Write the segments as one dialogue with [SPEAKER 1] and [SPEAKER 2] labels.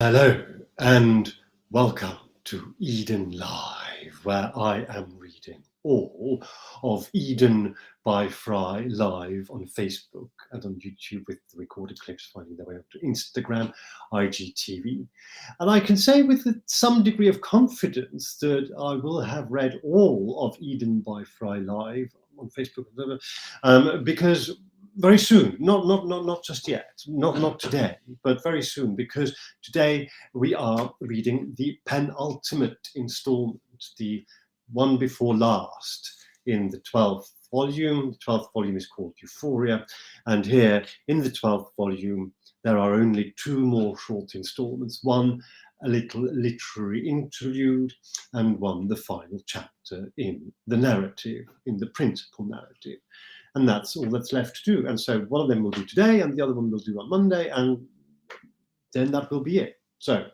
[SPEAKER 1] Hello and welcome to Eden Live, where I am reading all of Eden by FREI live on Facebook and on YouTube, with the recorded clips finding their way up to Instagram, IGTV. And I can say with some degree of confidence that I will have read all of Eden by FREI live on Facebook, because very soon, not just yet, not today, but very soon, because today we are reading the penultimate installment, the one before last in the 12th volume. The 12th volume is called Euphoria, and here in the 12th volume there are only two more short installments, one a little literary interlude, and one the final chapter in the narrative, in the principal narrative. And that's all that's left to do. And so one of them we'll do today, and the other one we'll do on Monday, and then that will be it. So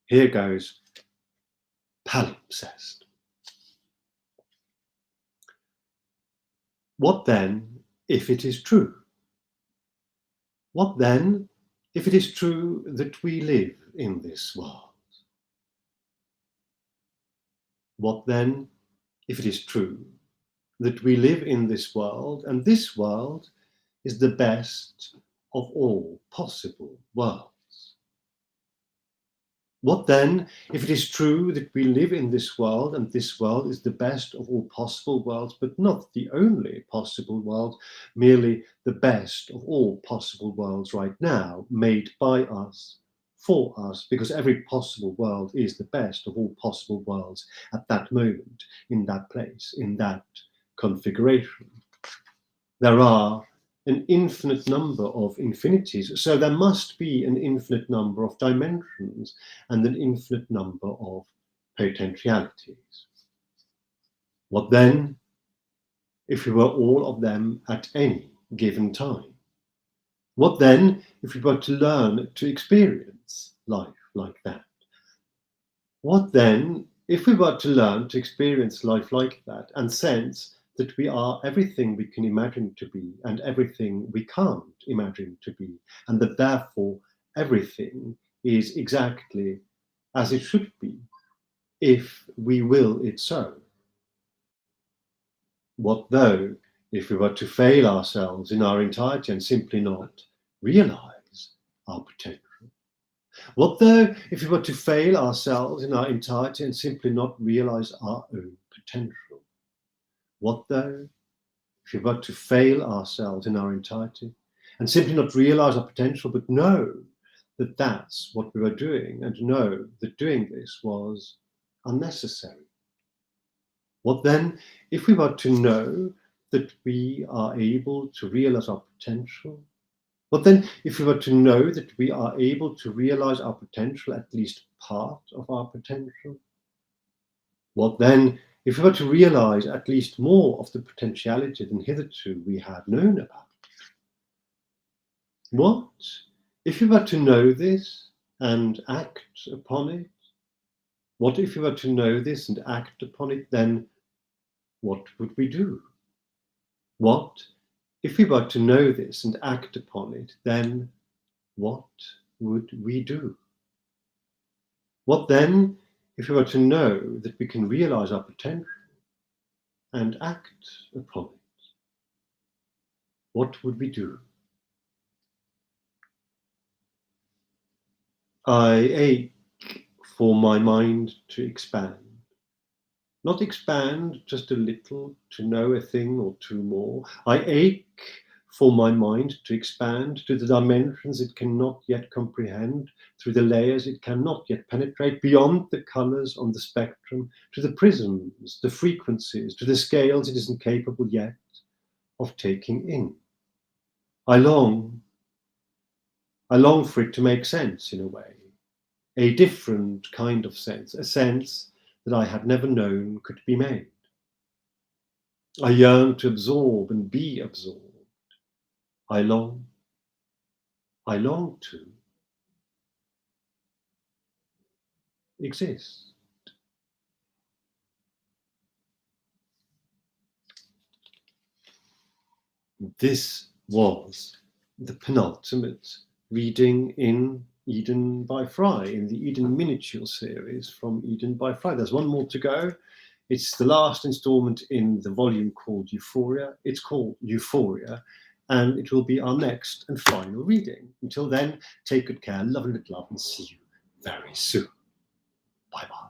[SPEAKER 1] here goes Palimpsest. What then if it is true? What then if it is true that we live in this world? What then if it is true that we live in this world, and this world is the best of all possible worlds? What then if it is true that we live in this world, and this world is the best of all possible worlds, but not the only possible world, merely the best of all possible worlds right now, made by us, for us, because every possible world is the best of all possible worlds at that moment, in that place, in that configuration. There are an infinite number of infinities, so there must be an infinite number of dimensions and an infinite number of potentialities. What then if we were all of them at any given time? What then if we were to learn to experience life like that? What then if we were to learn to experience life like that and sense that we are everything we can imagine to be and everything we can't imagine to be, and that therefore everything is exactly as it should be, if we will it so? What though if we were to fail ourselves in our entirety and simply not realize our potential? What though if we were to fail ourselves in our entirety and simply not realize our own potential? What though if we were to fail ourselves in our entirety and simply not realize our potential, but know that that's what we were doing, and know that doing this was unnecessary? What then if we were to know that we are able to realize our potential? What then if we were to know that we are able to realize our potential, at least part of our potential? What then if we were to realize at least more of the potentiality than hitherto we had known about? What if we were to know this and act upon it? What if we were to know this and act upon it, then what would we do? What if we were to know this and act upon it, then what would we do? What then if we were to know that we can realize our potential and act upon it? What would we do? I ache for my mind to expand. Not expand just a little to know a thing or two more. I ache for my mind to expand to the dimensions it cannot yet comprehend, through the layers it cannot yet penetrate, beyond the colors on the spectrum, to the prisms, the frequencies, to the scales it isn't capable yet of taking in. I long for it to make sense in a way, a different kind of sense, a sense that I had never known could be made. I yearn to absorb and be absorbed. I long to exist. This was the penultimate reading in Eden by FREI, in the Eden miniature series from Eden by FREI. There's one more to go. It's the last installment in the volume called Euphoria. It's called Euphoria, and it will be our next and final reading. Until then, take good care, love and love, and see you very soon. Bye-bye.